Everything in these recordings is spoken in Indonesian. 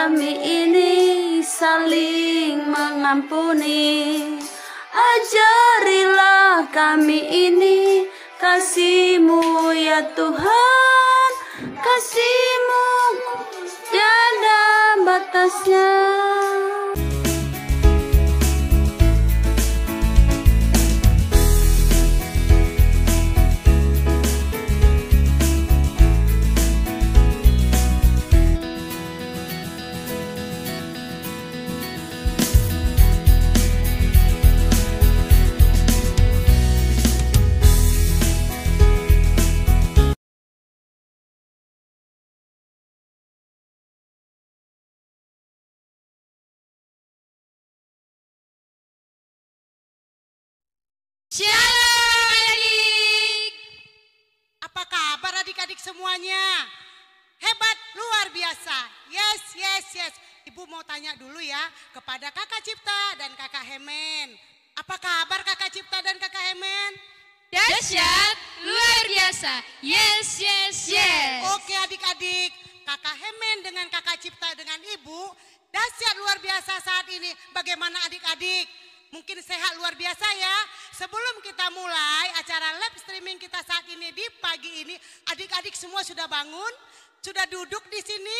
kami ini saling mengampuni. Ajarilah kami ini kasih-Mu ya Tuhan, kasih-Mu tiada batasnya. Shalom adik-adik. Apa kabar adik-adik semuanya? Hebat, luar biasa. Yes, yes, yes. Ibu mau tanya dulu ya kepada Kakak Cipta dan Kakak Hemen. Apa kabar Kakak Cipta dan Kakak Hemen? Dahsyat, luar biasa. Yes, yes, yes. Oke adik-adik, Kakak Hemen dengan Kakak Cipta dengan Ibu dahsyat luar biasa saat ini. Bagaimana adik-adik? Mungkin sehat luar biasa ya. Sebelum kita mulai acara live streaming kita saat ini di pagi ini, adik-adik semua sudah bangun, sudah duduk di sini.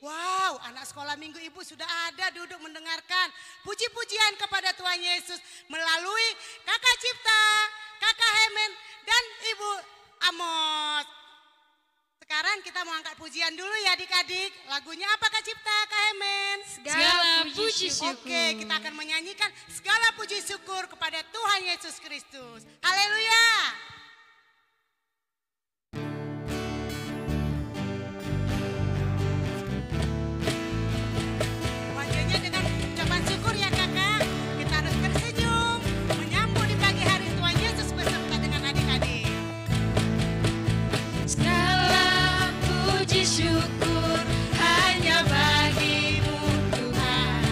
Wow, anak sekolah minggu Ibu sudah ada duduk mendengarkan puji-pujian kepada Tuhan Yesus melalui Kakak Cipta, Kakak Hemen, dan Ibu Amos. Sekarang kita mau angkat pujian dulu ya adik-adik. Lagunya apa Kak Cipta, Kak Hemen? Segala puji syukur. Oke, kita akan menyanyikan segala puji syukur kepada Tuhan Yesus Kristus. Haleluya. Wajahnya dengan ucapan syukur ya kakak. Kita harus tersenyum menyambut di pagi hari Tuhan Yesus beserta dengan adik-adik. Segala puji syukur hanya bagi-Mu Tuhan.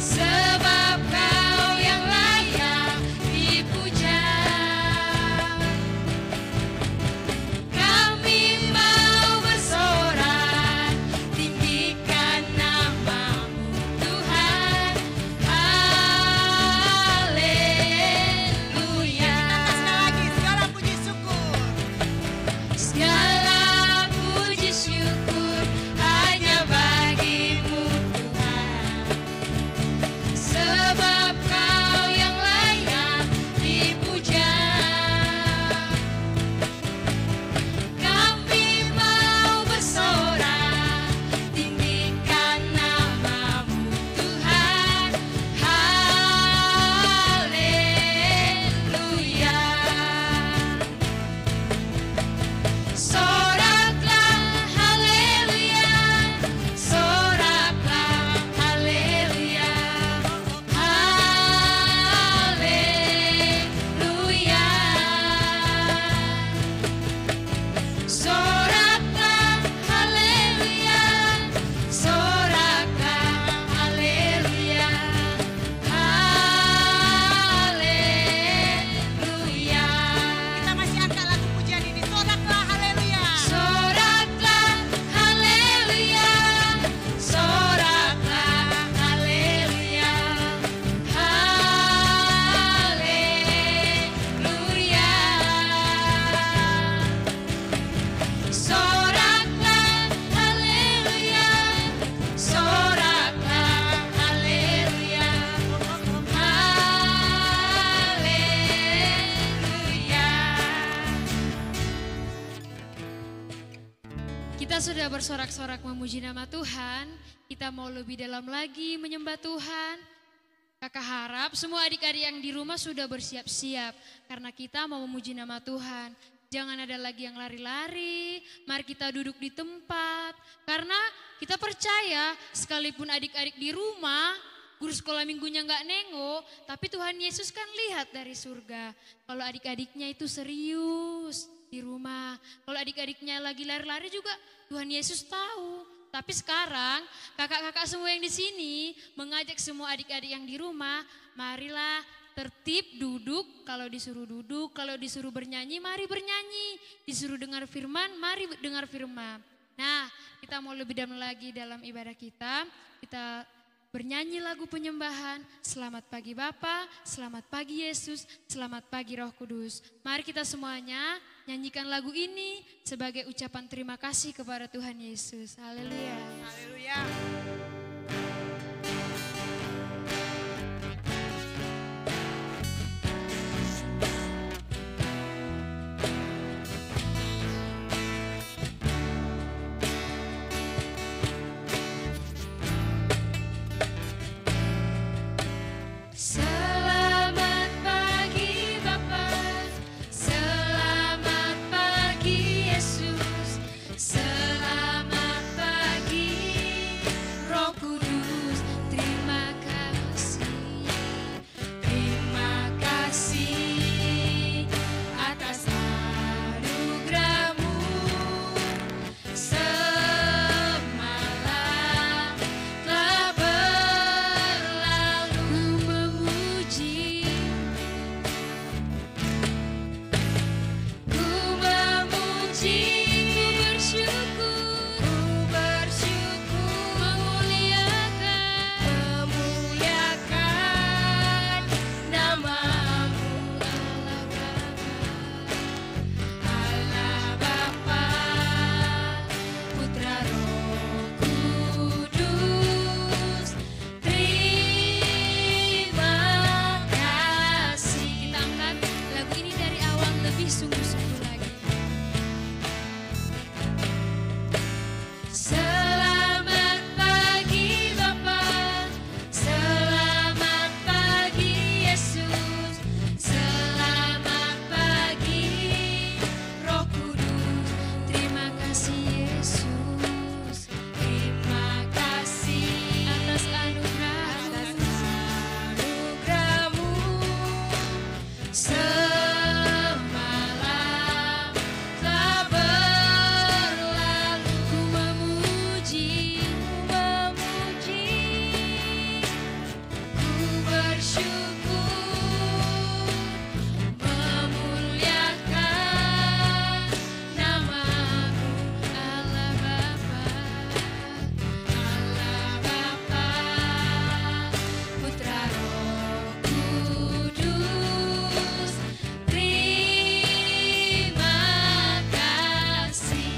Sebab Kau yang layak dipuja. Kami mau bersorak, tinggikan nama-Mu Tuhan. Haleluya. Sekali lagi segala puji syukur. Segala puji syukur hanya bagi-Mu Tuhan. Sebab Kau yang layak dipuja. Kami mau bersorak, tinggikan nama-Mu Tuhan. Haleluya. Soraklah haleluya, soraklah haleluya, haleluya. Soraklah haleluya, soraklah haleluya, haleluya. Kita masih angkat lagu pujian ini. Soraklah haleluya. Soraklah haleluya, soraklah haleluya, haleluya. Soraklah haleluya, soraklah haleluya, haleluya. Kita sudah bersorak-sorak memuji nama Tuhan. Kita mau lebih dalam lagi menyembah Tuhan. Kakak harap semua adik-adik yang di rumah sudah bersiap-siap. Karena kita mau memuji nama Tuhan. Jangan ada lagi yang lari-lari. Mari kita duduk di tempat. Karena kita percaya sekalipun adik-adik di rumah, guru sekolah minggunya nggak nengok, tapi Tuhan Yesus kan lihat dari surga. Kalau adik-adiknya itu serius di rumah. Kalau adik-adiknya lagi lari-lari juga Tuhan Yesus tahu. Tapi sekarang kakak-kakak semua yang di sini mengajak semua adik-adik yang di rumah, marilah tertib duduk, kalau disuruh duduk, kalau disuruh bernyanyi mari bernyanyi, disuruh dengar firman mari dengar firman. Nah, kita mau lebih dalam lagi dalam ibadah kita. Kita bernyanyi lagu penyembahan. Selamat pagi Bapa, selamat pagi Yesus, selamat pagi Roh Kudus. Mari kita semuanya nyanyikan lagu ini sebagai ucapan terima kasih kepada Tuhan Yesus. Haleluya. Haleluya. Selamat pagi Bapa, selamat pagi Yesus, selamat pagi Roh Kudus. Terima kasih atas anugerahmu. Semalam telah berlalu, memuji, ku bersyukur, memuliakan namamu, Allah Bapa, Putra Roh Kudus. Terima kasih. Kita angkat lagu ini dari awal lebih sungguh-sungguh lagi. Selamat pagi Bapa, selamat pagi Yesus, selamat pagi Roh Kudus. Terima kasih Yesus, terima kasih atas anugerahmu. Semalam telah berlalu, ku memuji, ku bersyukur, memuliakan namamu, Allah Bapa, Putra Roh Kudus. Terima kasih.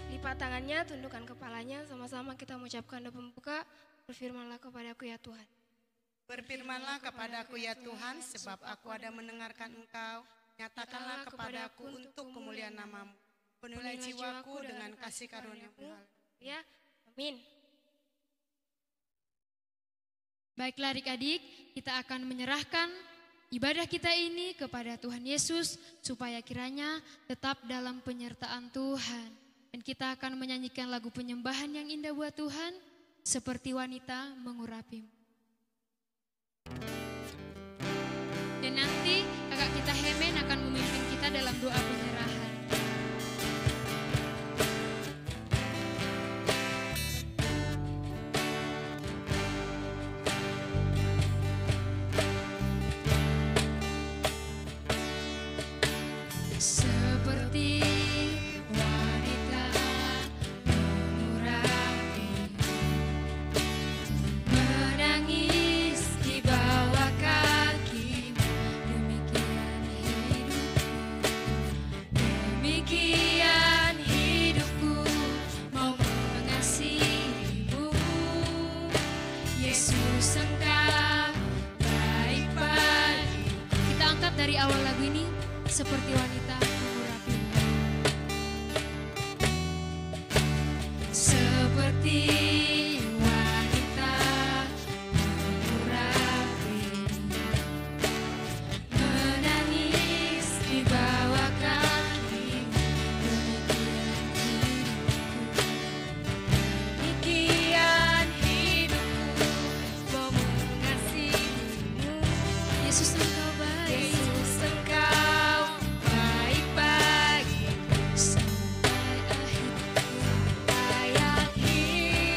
Lipat tangannya, tundukkan kepalanya, sama-sama kita mengucapkan doa pembuka. Berfirmanlah kepadaku ya Tuhan. Berfirmanlah kepadaku ya Tuhan, sebab aku ada mendengarkan Engkau. Nyatakanlah kepadaku untuk kemuliaan namamu. Penuhilah jiwaku dengan kasih karunia-Mu. Ya, amin. Baiklah adik-adik, kita akan menyerahkan ibadah kita ini kepada Tuhan Yesus supaya kiranya tetap dalam penyertaan Tuhan. Dan kita akan menyanyikan lagu penyembahan yang indah buat Tuhan, seperti wanita mengurapimu. Dan nanti kakak kita Hemen akan memimpin kita dalam doa penyerahan. Seperti wanita mengurapi, menangis di bawah kakimu, demikian hidupku mau mengasihimu. Yesus Engkau baik bagiku. Kita angkat dari awal lagu ini, seperti wanita mengurapimu. Seperti wanita mengurapimu, menangis di bawah kakimu, demikian hidupku mau mengasihimu. Yesus Engkau baik, Yesus Engkau baik bagiku sampai akhir hayat hidupku.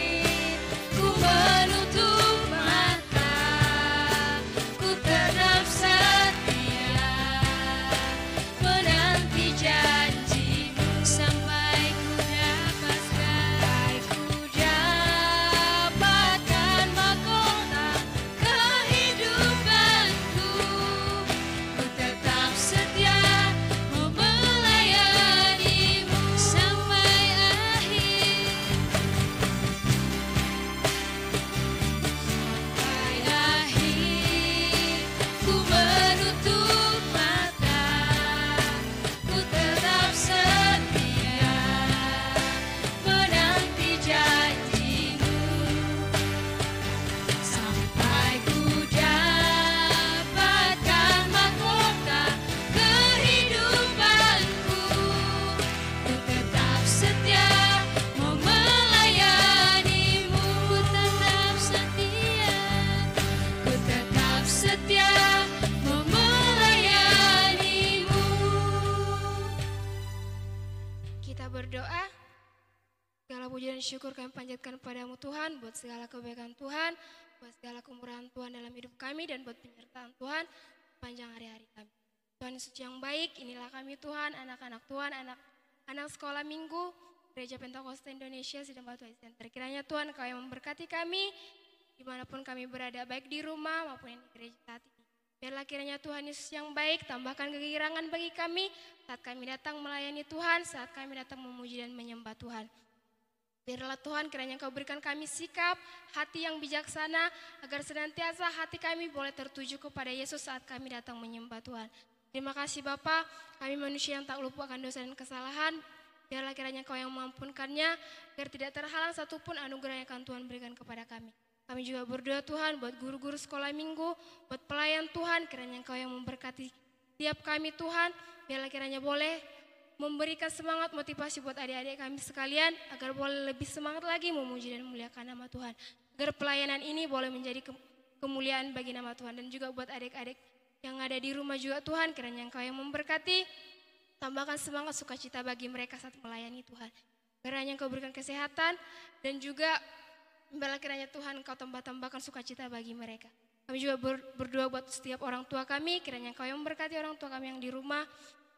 Segala puji dan syukur kami panjatkan padamu Tuhan, buat segala kebaikan Tuhan, buat segala kemurahan Tuhan dalam hidup kami, dan buat penyertaan Tuhan panjang hari-hari kami. Tuhan Yesus yang baik, inilah kami Tuhan, anak-anak Tuhan, anak sekolah minggu, Gereja Pentakosta Indonesia, Sidang Batu Center. Kiranya Tuhan Kau yang memberkati kami, dimanapun kami berada, baik di rumah maupun di gereja saat ini. Biarlah kiranya Tuhan Yesus yang baik, tambahkan kegirangan bagi kami, saat kami datang melayani Tuhan, saat kami datang memuji dan menyembah Tuhan. Biarlah Tuhan kiranya Kau berikan kami sikap, hati yang bijaksana, agar senantiasa hati kami boleh tertuju kepada Yesus saat kami datang menyembah Tuhan. Terima kasih Bapa, kami manusia yang tak lupa akan dosa dan kesalahan. Biarlah kiranya Kau yang mengampunkannya, agar tidak terhalang satupun anugerah yang akan Tuhan berikan kepada kami. Kami juga berdoa Tuhan buat guru-guru sekolah minggu, buat pelayan Tuhan, kiranya Kau yang memberkati tiap kami Tuhan. Biarlah kiranya boleh memberikan semangat motivasi buat adik-adik kami sekalian, agar boleh lebih semangat lagi memuji dan memuliakan nama Tuhan. Agar pelayanan ini boleh menjadi kemuliaan bagi nama Tuhan. Dan juga buat adik-adik yang ada di rumah juga Tuhan, kiranya Engkau yang memberkati, tambahkan semangat sukacita bagi mereka saat melayani Tuhan. Kiranya Engkau berikan kesehatan, dan juga biarlah kiranya Tuhan Engkau tambahkan sukacita bagi mereka. Kami juga berdoa buat setiap orang tua kami, kiranya Engkau yang memberkati orang tua kami yang di rumah.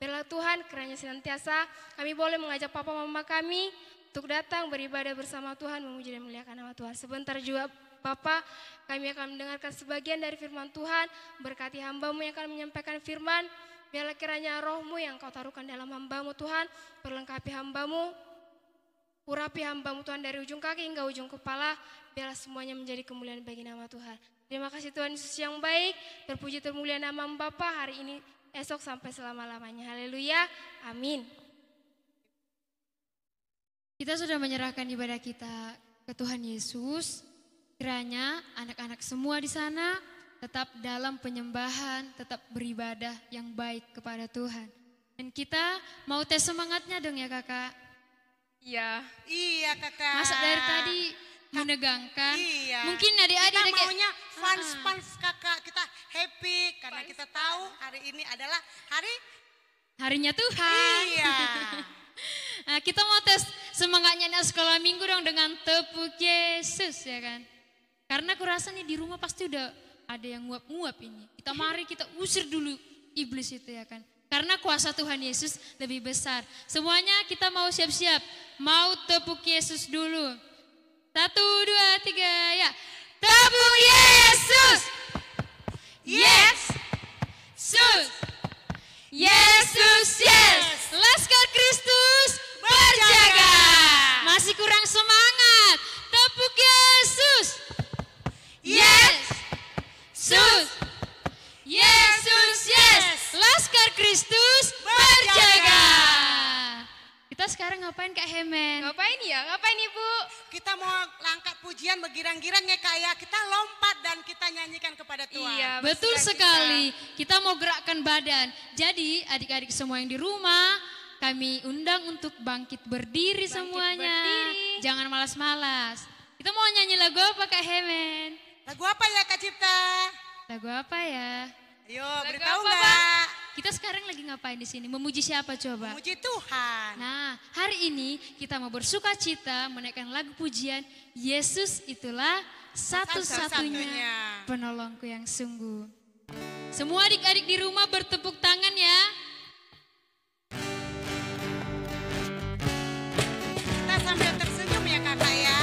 Biarlah Tuhan kiranya senantiasa kami boleh mengajak papa mama kami untuk datang beribadah bersama Tuhan, memuji dan memuliakan nama Tuhan. Sebentar juga Bapa, kami akan mendengarkan sebagian dari firman Tuhan, berkati hamba-Mu yang akan menyampaikan firman. Biarlah kiranya roh-Mu yang Kau taruhkan dalam hamba-Mu Tuhan, perlengkapi hamba-Mu, urapi hamba-Mu Tuhan dari ujung kaki hingga ujung kepala. Biarlah semuanya menjadi kemuliaan bagi nama Tuhan. Terima kasih Tuhan Yesus yang baik, terpuji termulia nama Bapa hari ini, esok sampai selama-lamanya. Haleluya, amin. Kita sudah menyerahkan ibadah kita ke Tuhan Yesus. Kiranya anak-anak semua di sana tetap dalam penyembahan, tetap beribadah yang baik kepada Tuhan. Dan kita mau tes semangatnya dong ya kakak? Iya. Iya kakak. Masa dari tadi menegangkan? Iya. Mungkin adik-adik kita kayak maunya fun kakak, kita happy karena kita tahu hari ini adalah harinya Tuhan. Iya. Nah, kita mau tes semangatnya anak sekolah minggu dong dengan tepuk Yesus ya kan. Karena kurasa nih di rumah pasti udah ada yang nguap-nguap ini. Kita usir dulu iblis itu ya kan. Karena kuasa Tuhan Yesus lebih besar. Semuanya kita mau siap-siap. Mau tepuk Yesus dulu. 1, 2, 3 ya. Tepuk Yesus. Yes. Sus. Yesus yes. Laskar Kristus berjaga. Masih kurang semangat. Tepuk Yesus. Yes. Sus. Yesus yes. Laskar Kristus berjaga. Kita sekarang ngapain Kak Hemen? Ngapain ya? Ngapain Ibu? Kita mau langkah pujian bergirang-girang ya kak ya. Kita lompat dan kita nyanyikan kepada Tuhan. Iya, Betul sekali. Kita mau gerakkan badan. Jadi adik-adik semua yang di rumah, kami undang untuk bangkit berdiri semuanya. Berdiri. Jangan malas-malas. Kita mau nyanyi lagu apa Kak Hemen? Lagu apa ya Kak Cipta? Lagu apa ya? Ayo Lagu beritahu apa, nggak? Kita sekarang lagi ngapain di sini? Memuji siapa coba? Puji Tuhan. Nah, hari ini kita mau bersuka cita menaikkan lagu pujian Yesus itulah satu-satunya penolongku yang sungguh. Semua adik-adik di rumah bertepuk tangan ya. Kita sambil tersenyum ya kakak ya.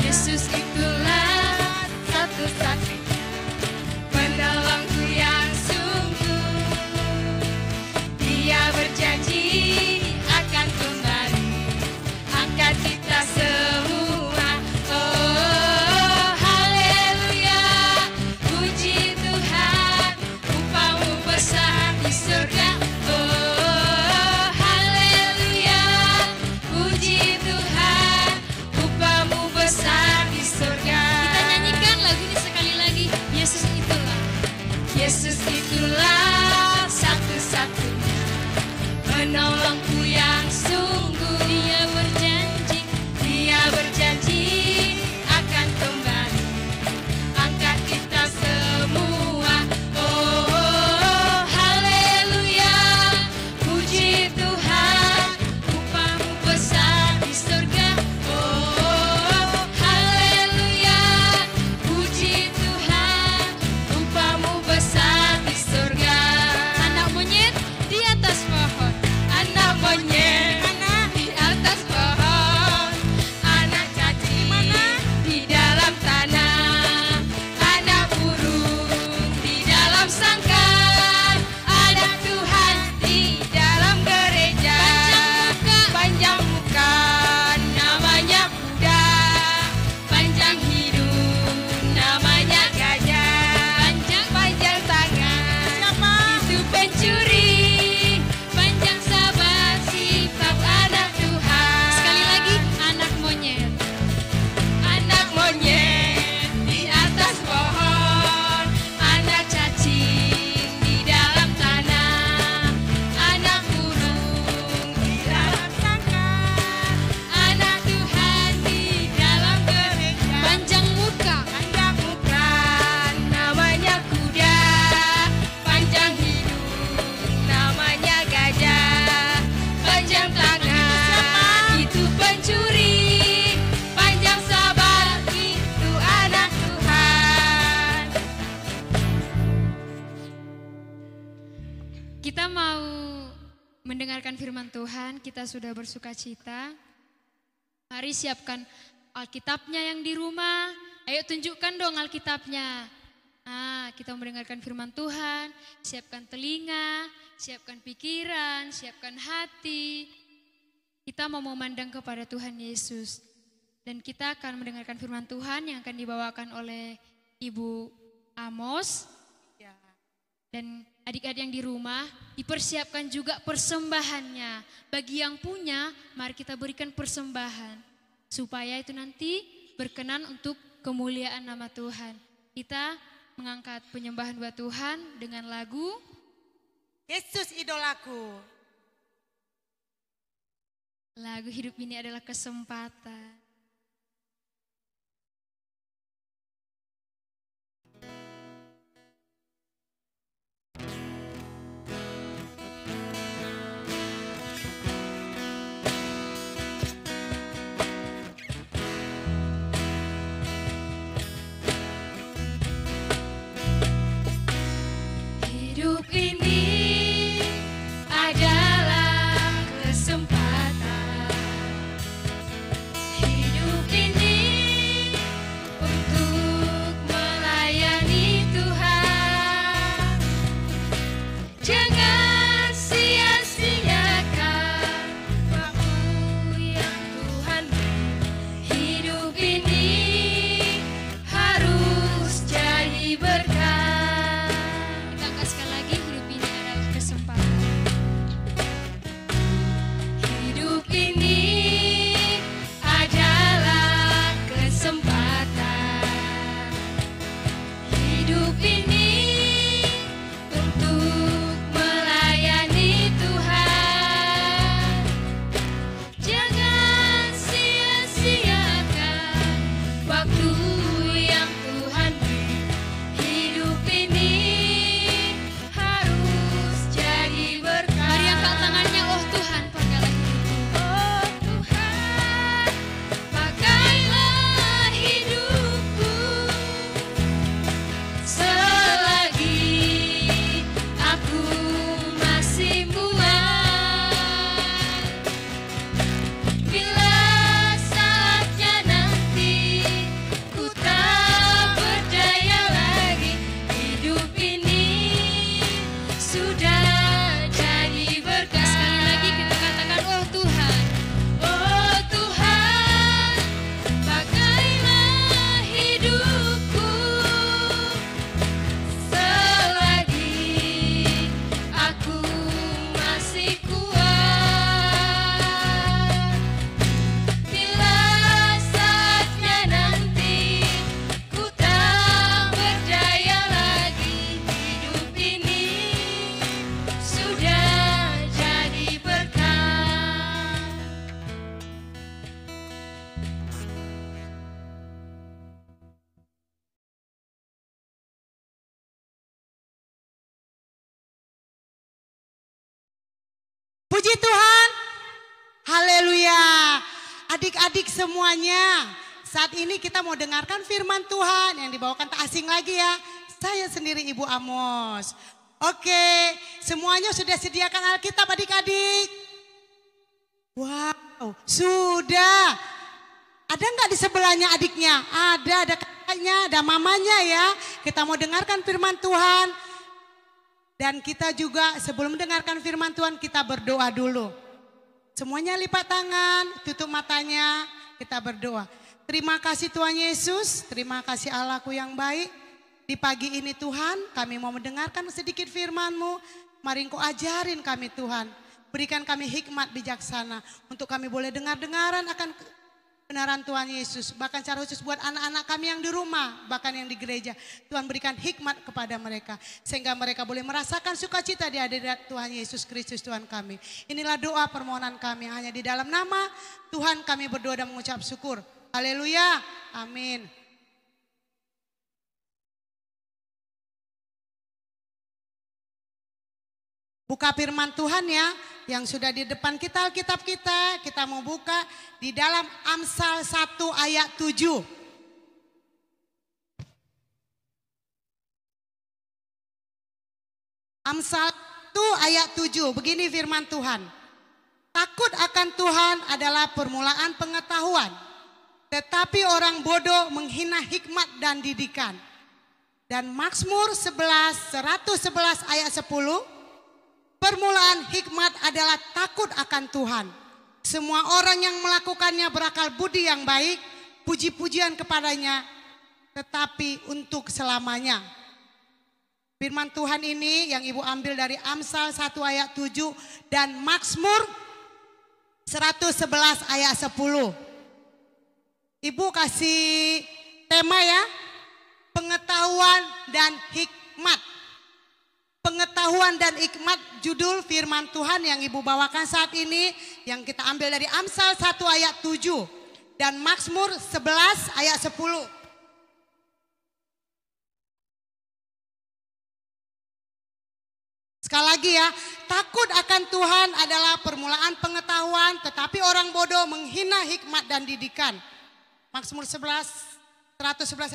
Yesus itulah satu-satunya penolongku yang sungguh. Dia berjanji akan kembali angkat kita semua. Oh haleluya, puji Tuhan, upamu besar di surga. Oh haleluya, puji Tuhan, upamu besar di surga. Kita nyanyikan lagu ini sekali lagi. Yesus itulah satu-satunya penolongku yang sungguh. Dia berjanji akan kembali angkat kita semua. Oh haleluya, puji Kita mau mendengarkan firman Tuhan, kita sudah bersuka cita. Mari siapkan Alkitabnya yang di rumah. Ayo tunjukkan dong Alkitabnya. Nah, kita mendengarkan firman Tuhan, siapkan telinga, siapkan pikiran, siapkan hati. Kita mau memandang kepada Tuhan Yesus. Dan kita akan mendengarkan firman Tuhan yang akan dibawakan oleh Ibu Amos. Dan adik-adik yang di rumah, dipersiapkan juga persembahannya. Bagi yang punya, mari kita berikan persembahan. Supaya itu nanti berkenan untuk kemuliaan nama Tuhan. Kita mengangkat penyembahan buat Tuhan dengan lagu Yesus idolaku. Lagu hidup ini adalah kesempatan. Hidup ini adalah kesempatan. Hidup ini untuk melayani Tuhan. Jangan sia-siakan waktu yang Tuhan beri. Hidup ini harus jadi berkat. Kita angkat sekali lagi, hidup ini adalah kesempatan. Hidup ini adalah kesempatan. Hidup ini untuk melayani Tuhan. Jangan sia-siakan waktu yang Tuhan beri. Hidup ini harus jadi berkat. Mari angkat tangannya, oh Tuhan, pakailah hidupku. Oh Tuhan, pakailah hidupku selagi aku masih muat. Bila saatnya nanti ku tak berdaya lagi, hidup ini sudah jadi berkat. Sekali lagi kita katakan, oh Tuhan. Oh Tuhan, pakailah hidupku selagi aku masih kuat. Bila saatnya nanti ku tak berdaya lagi, hidup ini sudah jadi berkat. Puji Tuhan. Haleluya. Adik-adik semuanya, saat ini kita mau dengarkan firman Tuhan yang dibawakan tak asing lagi ya. Saya sendiri Ibu Amos. Oke, semuanya sudah sediakan Alkitab adik-adik? Wow, sudah. Ada nggak di sebelahnya adiknya? Ada kakaknya, ada mamanya ya. Kita mau dengarkan firman Tuhan. Dan kita juga sebelum mendengarkan firman Tuhan kita berdoa dulu. Semuanya lipat tangan, tutup matanya, kita berdoa. Terima kasih Tuhan Yesus, terima kasih Allahku yang baik. Di pagi ini Tuhan kami mau mendengarkan sedikit firman-Mu. Mari Engkau ajarin kami Tuhan. Berikan kami hikmat bijaksana untuk kami boleh dengar-dengaran akan kebenaran Tuhan Yesus. Bahkan secara khusus buat anak-anak kami yang di rumah, bahkan yang di gereja. Tuhan berikan hikmat kepada mereka. Sehingga mereka boleh merasakan sukacita di hadirat Tuhan Yesus Kristus Tuhan kami. Inilah doa permohonan kami. Hanya di dalam nama Tuhan kami berdoa dan mengucap syukur. Haleluya. Amin. Buka firman Tuhan ya, yang sudah di depan kita Alkitab kita mau buka di dalam Amsal 1 ayat 7. Amsal 1 ayat 7. Begini firman Tuhan. Takut akan Tuhan adalah permulaan pengetahuan. Tetapi orang bodoh menghina hikmat dan didikan. Dan Mazmur 111 ayat 10. Permulaan hikmat adalah takut akan Tuhan. Semua orang yang melakukannya berakal budi yang baik. Puji-pujian kepadanya tetapi untuk selamanya. Firman Tuhan ini yang Ibu ambil dari Amsal 1 ayat 7 dan Mazmur 111 ayat 10. Ibu kasih tema ya, pengetahuan dan hikmat. Pengetahuan dan hikmat judul firman Tuhan yang Ibu bawakan saat ini yang kita ambil dari Amsal 1 ayat 7 dan Mazmur 11 ayat 10. Sekali lagi ya, takut akan Tuhan adalah permulaan pengetahuan, tetapi orang bodoh menghina hikmat dan didikan. Mazmur 111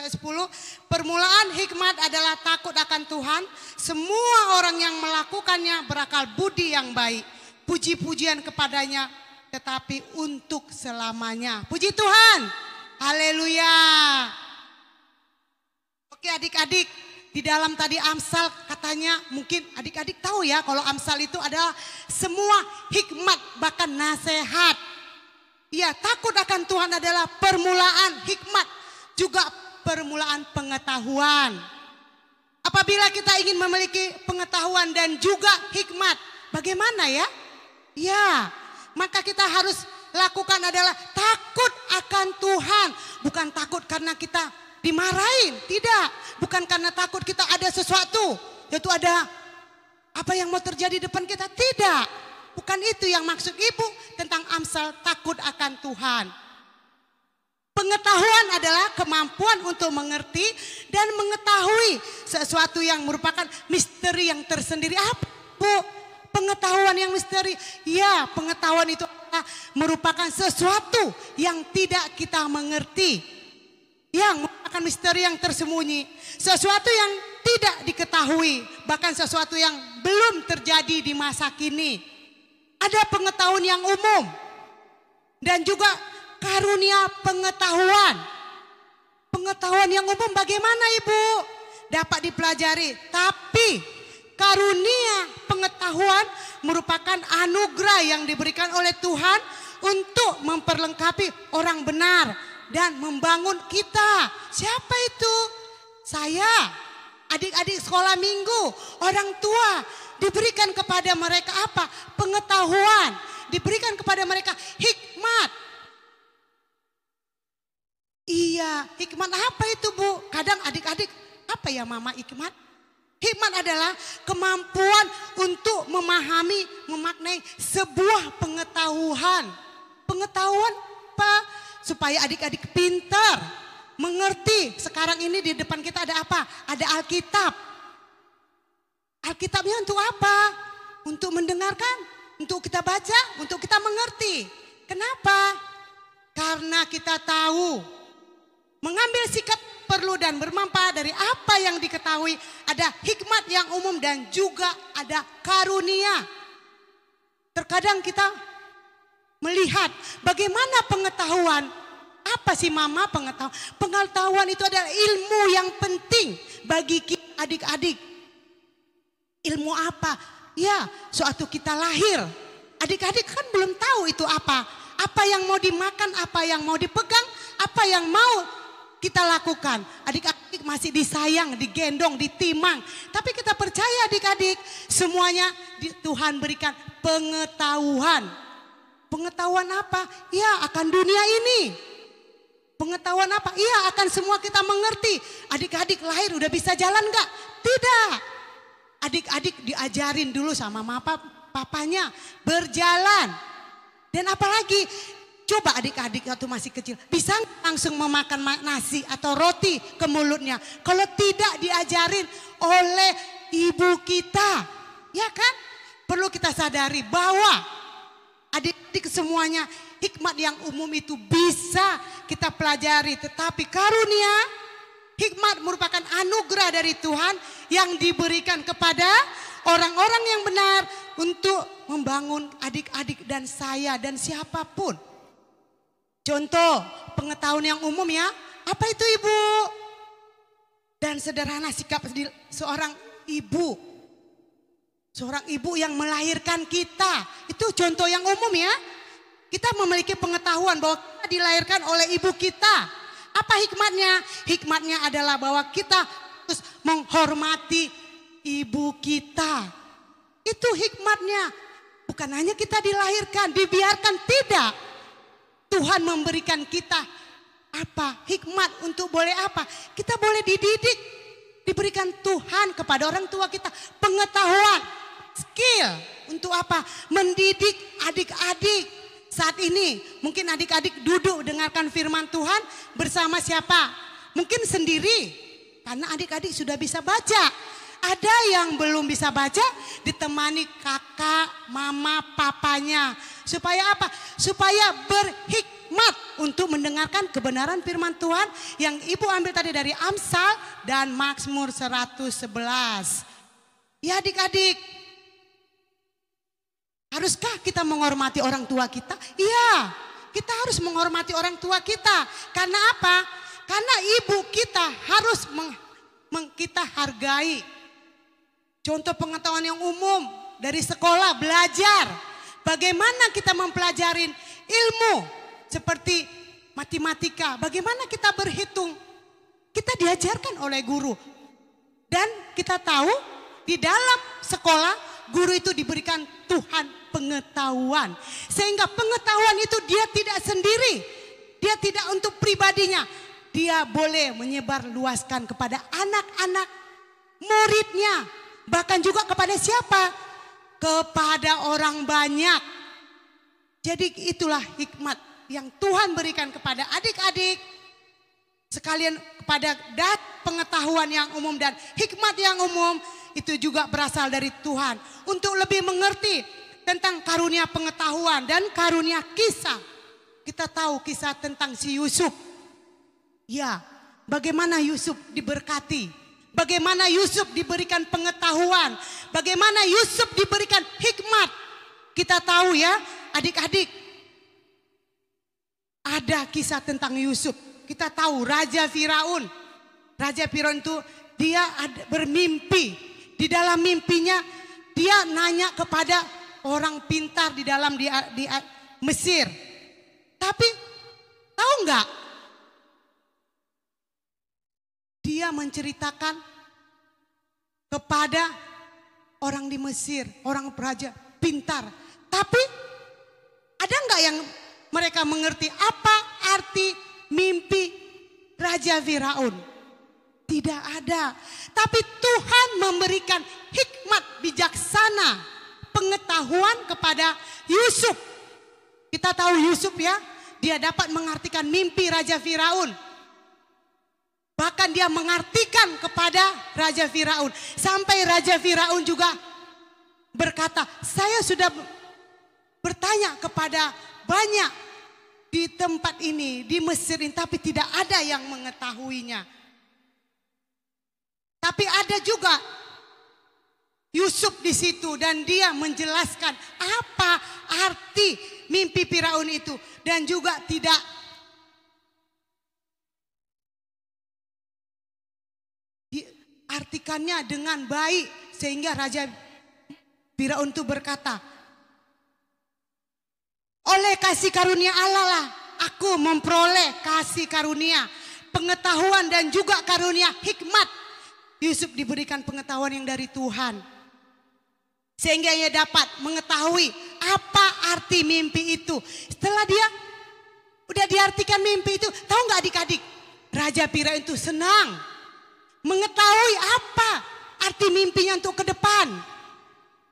ayat 10, permulaan hikmat adalah takut akan Tuhan, semua orang yang melakukannya berakal budi yang baik, puji-pujian kepadanya, tetapi untuk selamanya. Puji Tuhan, haleluya. Oke adik-adik, di dalam tadi Amsal katanya mungkin adik-adik tahu ya kalau Amsal itu adalah semua hikmat bahkan nasihat. Ya, takut akan Tuhan adalah permulaan hikmat juga permulaan pengetahuan. Apabila kita ingin memiliki pengetahuan dan juga hikmat, bagaimana ya? Ya, maka kita harus lakukan adalah takut akan Tuhan, bukan takut karena kita dimarahin, tidak. Bukan karena takut kita ada sesuatu, yaitu ada apa yang mau terjadi depan kita, tidak. Bukan itu yang maksud Ibu tentang Amsal takut akan Tuhan. Pengetahuan adalah kemampuan untuk mengerti dan mengetahui sesuatu yang merupakan misteri yang tersendiri. Apa Bu? Pengetahuan yang misteri. Ya, pengetahuan itu merupakan sesuatu yang tidak kita mengerti. Yang merupakan misteri yang tersembunyi. Sesuatu yang tidak diketahui. Bahkan sesuatu yang belum terjadi di masa kini. Ada pengetahuan yang umum. Dan juga karunia pengetahuan. Pengetahuan yang umum bagaimana Ibu? Dapat dipelajari. Tapi karunia pengetahuan merupakan anugerah yang diberikan oleh Tuhan untuk memperlengkapi orang benar. Dan membangun kita. Siapa itu? Saya. Adik-adik sekolah minggu. Orang tua. Diberikan kepada mereka apa? Pengetahuan. Diberikan kepada mereka hikmat. Iya, hikmat apa itu Bu? Kadang adik-adik, apa ya Mama hikmat? Hikmat adalah kemampuan untuk memahami, memaknai sebuah pengetahuan. Pengetahuan apa? Supaya adik-adik pintar, mengerti. Sekarang ini di depan kita ada apa? Ada Alkitab. Alkitabnya untuk apa? Untuk mendengarkan, untuk kita baca, untuk kita mengerti. Kenapa? Karena kita tahu mengambil sikap perlu dan bermanfaat dari apa yang diketahui. Ada hikmat yang umum dan juga ada karunia. Terkadang kita melihat bagaimana pengetahuan. Apa sih Mama pengetahuan? Pengetahuan itu adalah ilmu yang penting bagi kita adik-adik. Ilmu apa? Ya, suatu kita lahir. Adik-adik kan belum tahu itu apa. Apa yang mau dimakan, apa yang mau dipegang, apa yang mau kita lakukan. Adik-adik masih disayang, digendong, ditimang. Tapi kita percaya adik-adik, semuanya Tuhan berikan pengetahuan. Pengetahuan apa? Ya, akan dunia ini. Pengetahuan apa? Iya, akan semua kita mengerti. Adik-adik lahir udah bisa jalan gak? Tidak. Adik-adik diajarin dulu sama papanya berjalan. Dan apalagi, coba adik-adik waktu masih kecil, bisa langsung memakan nasi atau roti ke mulutnya. Kalau tidak diajarin oleh ibu kita. Ya kan? Perlu kita sadari bahwa adik-adik semuanya hikmat yang umum itu bisa kita pelajari. Tetapi karunia hikmat merupakan anugerah dari Tuhan yang diberikan kepada orang-orang yang benar untuk membangun adik-adik dan saya dan siapapun. Contoh pengetahuan yang umum ya, apa itu ibu? Dan sederhana sikap seorang ibu. Seorang ibu yang melahirkan kita, itu contoh yang umum ya. Kita memiliki pengetahuan bahwa kita dilahirkan oleh ibu kita. Apa hikmatnya? Hikmatnya adalah bahwa kita harus menghormati ibu kita. Itu hikmatnya. Bukan hanya kita dilahirkan, dibiarkan, tidak. Tuhan memberikan kita apa? Hikmat untuk boleh apa? Kita boleh dididik. Diberikan Tuhan kepada orang tua kita pengetahuan, skill untuk apa? Mendidik adik-adik. Saat ini mungkin adik-adik duduk dengarkan firman Tuhan bersama siapa? Mungkin sendiri karena adik-adik sudah bisa baca. Ada yang belum bisa baca ditemani kakak, mama, papanya. Supaya apa? Supaya berhikmat untuk mendengarkan kebenaran firman Tuhan yang ibu ambil tadi dari Amsal dan Mazmur 111. Ya adik-adik, haruskah kita menghormati orang tua kita? Iya, kita harus menghormati orang tua kita. Karena apa? Karena ibu kita harus kita hargai. Contoh pengetahuan yang umum dari sekolah belajar. Bagaimana kita mempelajarin ilmu seperti matematika. Bagaimana kita berhitung. Kita diajarkan oleh guru. Dan kita tahu di dalam sekolah guru itu diberikan Tuhan pengetahuan. Sehingga pengetahuan itu dia tidak sendiri. Dia tidak untuk pribadinya. Dia boleh menyebar luaskan kepada anak-anak muridnya. Bahkan juga kepada siapa? Kepada orang banyak. Jadi itulah hikmat yang Tuhan berikan kepada adik-adik. Sekalian kepada pengetahuan yang umum dan hikmat yang umum. Itu juga berasal dari Tuhan. Untuk lebih mengerti tentang karunia pengetahuan dan karunia kisah. Kita tahu kisah tentang si Yusuf. Ya, bagaimana Yusuf diberkati. Bagaimana Yusuf diberikan pengetahuan. Bagaimana Yusuf diberikan hikmat. Kita tahu ya adik-adik. Ada kisah tentang Yusuf. Kita tahu Raja Firaun. Raja Firaun itu dia bermimpi. Di dalam mimpinya dia nanya kepada orang pintar di dalam di Mesir. Tapi tahu nggak? Dia menceritakan kepada orang di Mesir, orang raja pintar. Tapi ada nggak yang mereka mengerti apa arti mimpi Raja Firaun? Tidak ada. Tapi Tuhan memberikan hikmat bijaksana, pengetahuan kepada Yusuf. Kita tahu Yusuf ya, dia dapat mengartikan mimpi Raja Firaun. Bahkan dia mengartikan kepada Raja Firaun. Sampai Raja Firaun juga berkata, saya sudah bertanya kepada banyak di tempat ini, di Mesir ini, tapi tidak ada yang mengetahuinya. Tapi ada juga Yusuf di situ dan dia menjelaskan apa arti mimpi Firaun itu. Dan juga tidak diartikannya dengan baik. Sehingga Raja Firaun itu berkata, oleh kasih karunia Allah lah aku memperoleh kasih karunia, pengetahuan dan juga karunia hikmat. Yusuf diberikan pengetahuan yang dari Tuhan. Sehingga ia dapat mengetahui apa arti mimpi itu. Setelah dia udah diartikan mimpi itu, tahu nggak adik-adik? Raja Firaun itu senang mengetahui apa arti mimpinya untuk ke depan.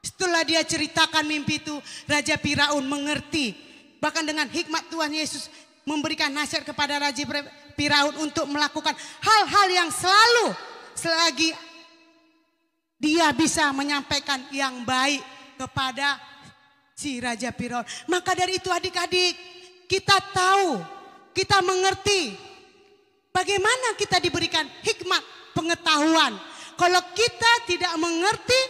Setelah dia ceritakan mimpi itu, Raja Firaun mengerti. Bahkan dengan hikmat Tuhan Yesus memberikan nasihat kepada Raja Firaun untuk melakukan hal-hal yang selalu selagi dia bisa menyampaikan yang baik kepada si Raja Firaun. Maka dari itu adik-adik, kita tahu, kita mengerti bagaimana kita diberikan hikmat pengetahuan. Kalau kita tidak mengerti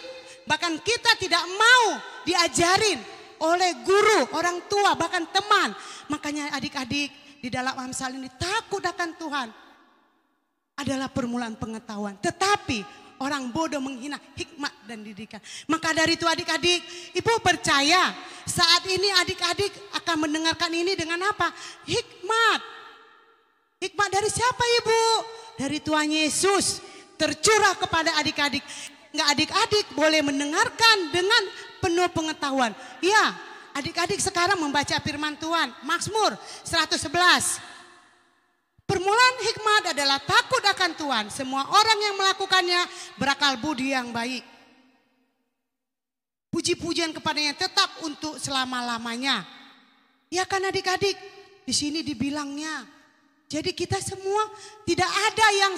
Bahkan kita tidak mau diajarin oleh guru, orang tua, bahkan teman. Makanya adik-adik di dalam Amsal ini takut akan Tuhan adalah permulaan pengetahuan. Tetapi orang bodoh menghina hikmat dan didikan. Maka dari itu adik-adik, ibu percaya saat ini adik-adik akan mendengarkan ini dengan apa? Hikmat. Hikmat dari siapa ibu? Dari Tuhan Yesus tercurah kepada adik-adik. Enggak, adik-adik boleh mendengarkan dengan penuh pengetahuan. Ya, adik-adik sekarang membaca firman Tuhan. Mazmur 111. Permulaan hikmat adalah takut akan Tuhan. Semua orang yang melakukannya berakal budi yang baik. Puji-pujian kepadanya tetap untuk selama-lamanya. Ya kan adik-adik, di sini dibilangnya. Jadi kita semua tidak ada yang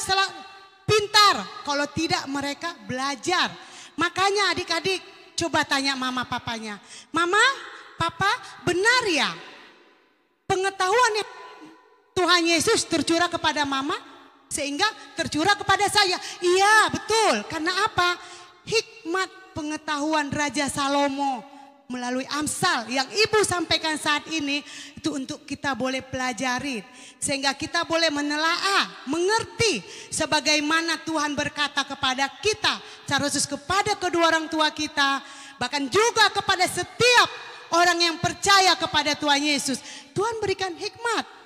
pintar kalau tidak mereka belajar. Makanya adik-adik coba tanya mama papanya. Mama, papa, benar ya pengetahuan yang Tuhan Yesus tercurah kepada mama sehingga tercurah kepada saya? Iya betul, karena apa? Hikmat pengetahuan Raja Salomo melalui Amsal yang ibu sampaikan saat ini itu untuk kita boleh pelajari. Sehingga kita boleh menelaah, mengerti sebagaimana Tuhan berkata kepada kita. Secara khusus kepada kedua orang tua kita, bahkan juga kepada setiap orang yang percaya kepada Tuhan Yesus. Tuhan berikan hikmat.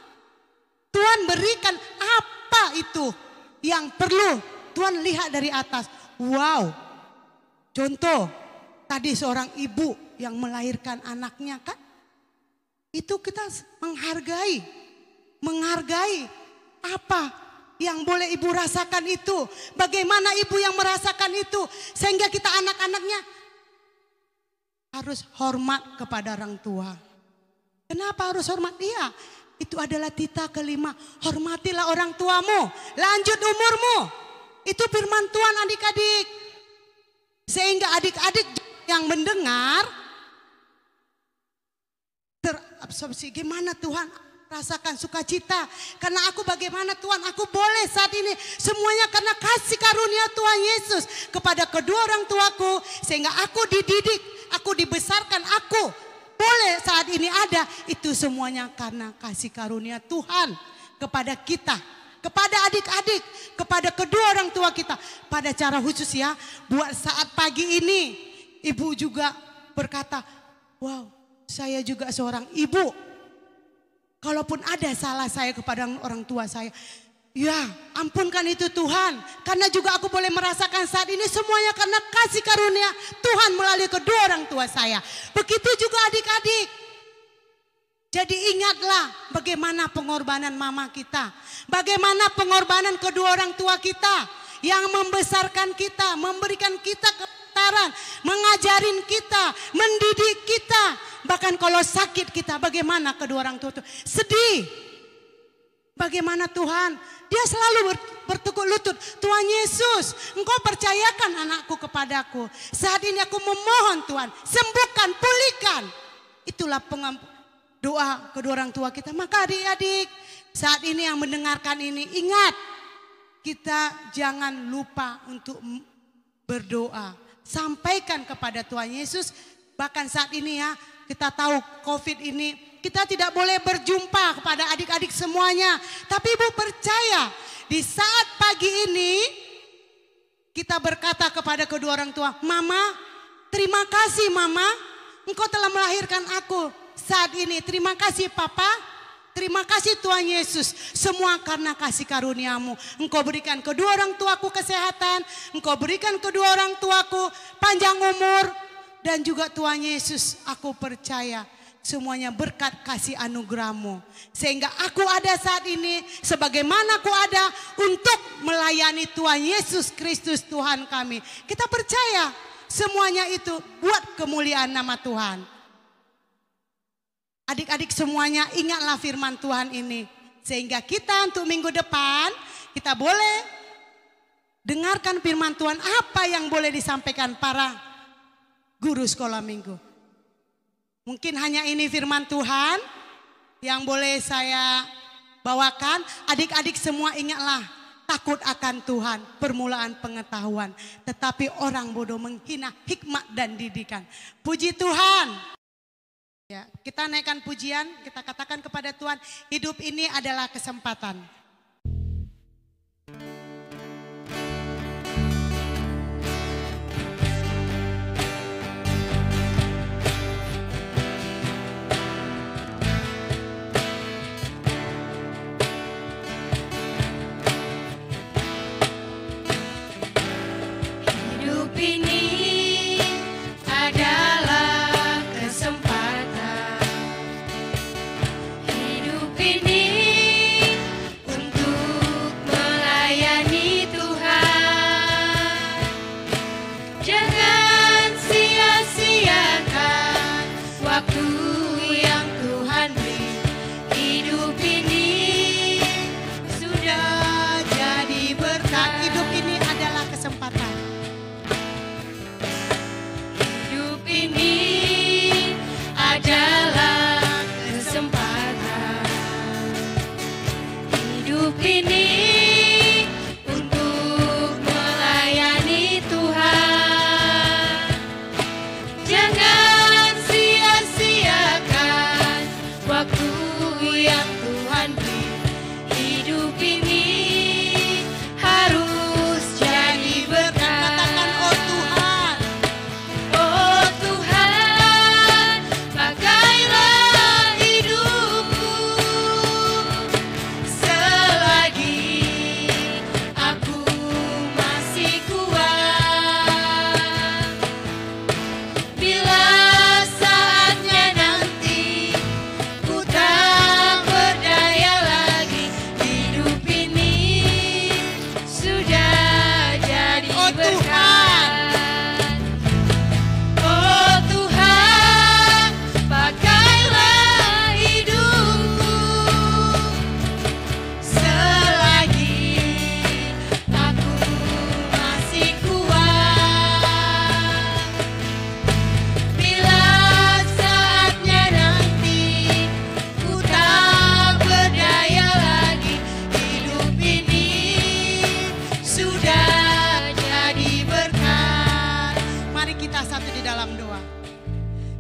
Tuhan berikan apa itu yang perlu Tuhan lihat dari atas. Wow, contoh tadi seorang ibu yang melahirkan anaknya kan. Itu kita menghargai apa yang boleh ibu rasakan itu. Bagaimana ibu yang merasakan itu. Sehingga kita anak-anaknya harus hormat kepada orang tua. Kenapa harus hormat? Iya. Itu adalah titah kelima. Hormatilah orang tuamu. Lanjut umurmu. Itu firman Tuhan adik-adik. Sehingga adik-adik yang mendengar terabsorpsi. Gimana Tuhan rasakan sukacita. Karena aku bagaimana Tuhan. Aku boleh saat ini. Semuanya karena kasih karunia Tuhan Yesus. Kepada kedua orang tuaku. Sehingga aku dididik. Aku dibesarkan. Aku boleh saat ini ada, itu semuanya karena kasih karunia Tuhan kepada kita, kepada adik-adik, kepada kedua orang tua kita. Pada cara khusus ya, buat saat pagi ini, ibu juga berkata, wow, saya juga seorang ibu. Kalaupun ada salah saya kepada orang tua saya, ya ampunkan itu Tuhan. Karena juga aku boleh merasakan saat ini semuanya karena kasih karunia Tuhan melalui kedua orang tua saya. Begitu juga adik-adik. Jadi ingatlah bagaimana pengorbanan mama kita. Bagaimana pengorbanan kedua orang tua kita. Yang membesarkan kita, memberikan kita kebenaran, mengajarin kita, mendidik kita. Bahkan kalau sakit kita, bagaimana kedua orang tua itu sedih. Bagaimana Tuhan, dia selalu bertekuk lutut. Tuhan Yesus, Engkau percayakan anakku kepadaku. Saat ini aku memohon Tuhan, sembuhkan, pulihkan. Itulah doa kedua orang tua kita. Maka adik-adik, saat ini yang mendengarkan ini, ingat, kita jangan lupa untuk berdoa. Sampaikan kepada Tuhan Yesus. Bahkan saat ini ya, kita tahu COVID ini, kita tidak boleh berjumpa kepada adik-adik semuanya. Tapi ibu percaya, di saat pagi ini, kita berkata kepada kedua orang tua, Mama, terima kasih Mama, Engkau telah melahirkan aku saat ini. Terima kasih Papa, terima kasih Tuhan Yesus. Semua karena kasih karuniamu. Engkau berikan kedua orang tuaku kesehatan, Engkau berikan kedua orang tuaku panjang umur. Dan juga Tuhan Yesus, aku percaya semuanya berkat kasih anugerah-Mu. Sehingga aku ada saat ini sebagaimana aku ada untuk melayani Tuhan Yesus Kristus Tuhan kami. Kita percaya semuanya itu buat kemuliaan nama Tuhan. Adik-adik semuanya ingatlah firman Tuhan ini. Sehingga kita untuk minggu depan kita boleh dengarkan firman Tuhan apa yang boleh disampaikan para guru sekolah minggu. Mungkin hanya ini firman Tuhan yang boleh saya bawakan. Adik-adik semua ingatlah takut akan Tuhan, permulaan pengetahuan. Tetapi orang bodoh menghina hikmat dan didikan. Puji Tuhan. Ya, kita naikkan pujian, kita katakan kepada Tuhan, hidup ini adalah kesempatan. Hidup ini adalah kesempatan. Hidup ini untuk melayani Tuhan. Jangan sia-siakan waktu yang Tuhan beri. Hidup ini sudah jadi berkat. Hidup ini adalah kesempatan. Hidup ini adalah kesempatan. Hidup ini untuk melayani Tuhan. Jangan sia-siakan waktu yang Tuhan beri. Hidup ini harus jadi berkat. Katakan, oh Tuhan, Oh Tuhan, pakailah hidupku selagi aku masih kuat. Bila saatnya nanti ku tak berdaya lagi, hidup ini sudah jadi Oh berkat. Oh Tuhan, pakailah hidupku selagi aku masih kuat. Bila saatnya nanti ku tak berdaya lagi, hidup ini sudah jadi berkat. mari kita satu di dalam doa.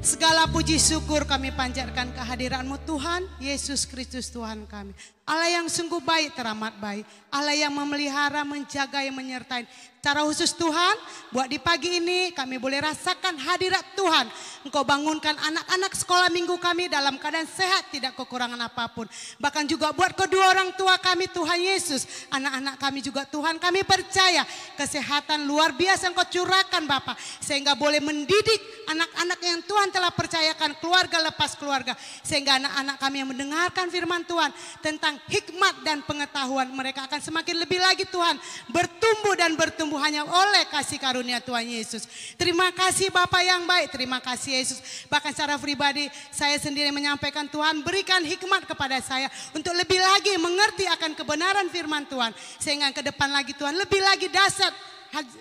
Segala puji syukur kami panjatkan kehadiran-Mu Tuhan, Yesus Kristus Tuhan kami. Allah yang sungguh baik, teramat baik. Allah yang memelihara, menjaga, yang menyertai. Secara khusus Tuhan, buat di pagi ini kami boleh rasakan hadirat Tuhan. Engkau bangunkan anak-anak sekolah minggu kami dalam keadaan sehat, tidak kekurangan apapun. Bahkan juga buat kedua orang tua kami Tuhan Yesus. Anak-anak kami juga Tuhan, kami percaya kesehatan luar biasa Engkau curahkan Bapa. Sehingga boleh mendidik anak-anak yang Tuhan telah percayakan, keluarga lepas keluarga. Sehingga anak-anak kami yang mendengarkan firman Tuhan tentang hikmat dan pengetahuan, mereka akan semakin lebih lagi Tuhan bertumbuh dan bertumbuh hanya oleh kasih karunia Tuhan Yesus. Terima kasih Bapa yang baik, terima kasih Yesus. Bahkan secara pribadi saya sendiri menyampaikan, Tuhan berikan hikmat kepada saya untuk lebih lagi mengerti akan kebenaran firman Tuhan. Sehingga ke depan lagi Tuhan lebih lagi dahsyat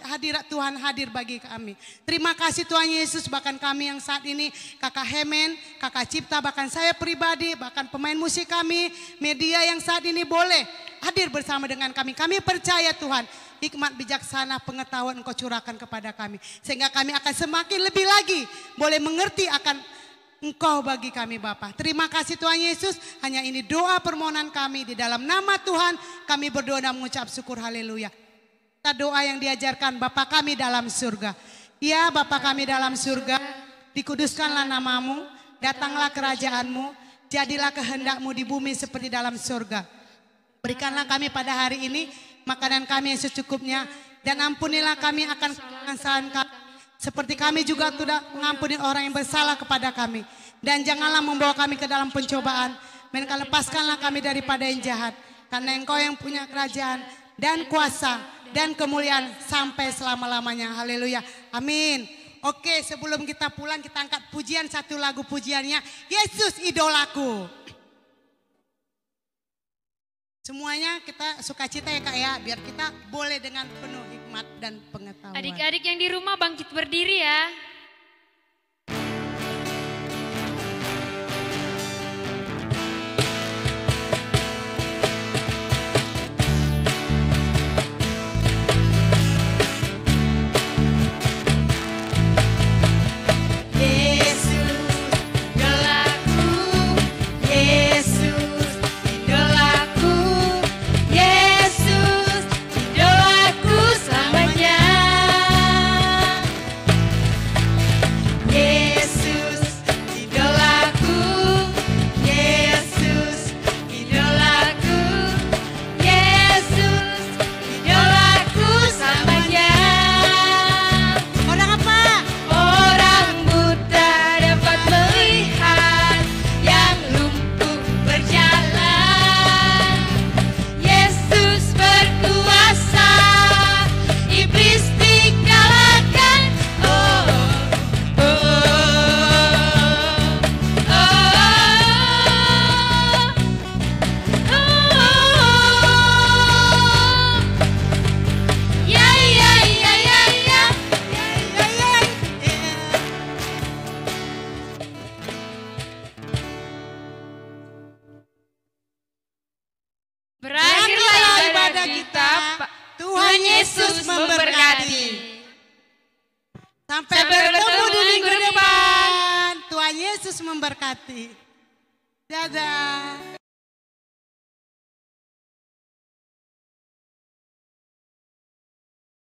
hadirat Tuhan hadir bagi kami. Terima kasih Tuhan Yesus, bahkan kami yang saat ini, Kakak Hemen, Kakak Cipta, bahkan saya pribadi, bahkan pemain musik kami, media yang saat ini boleh hadir bersama dengan kami. Kami percaya Tuhan, hikmat bijaksana pengetahuan Engkau curahkan kepada kami. Sehingga kami akan semakin lebih lagi boleh mengerti akan Engkau bagi kami Bapa. Terima kasih Tuhan Yesus, hanya ini doa permohonan kami di dalam nama Tuhan. Kami berdoa dan mengucap syukur, haleluya. Doa yang diajarkan Bapa kami dalam surga. Ya Bapa kami dalam surga, dikuduskanlah namamu, datanglah kerajaanmu, jadilah kehendak-Mu di bumi seperti dalam surga. Berikanlah kami pada hari ini makanan kami yang secukupnya, dan ampunilah kami akan kesalahan kami, seperti kami juga tidak mengampuni orang yang bersalah kepada kami. Dan janganlah membawa kami ke dalam pencobaan, melainkan lepaskanlah kami daripada yang jahat. Karena Engkau yang punya kerajaan dan kuasa dan kemuliaan sampai selama-lamanya. Haleluya. Amin. Oke, sebelum kita pulang kita angkat pujian, satu lagu pujiannya, Yesus idolaku. Semuanya kita sukacita ya Kak ya, biar kita boleh dengan penuh hikmat dan pengetahuan. Adik-adik yang di rumah bangkit berdiri ya. Sampai bertemu di minggu depan. Tuhan Yesus memberkati. Dadah.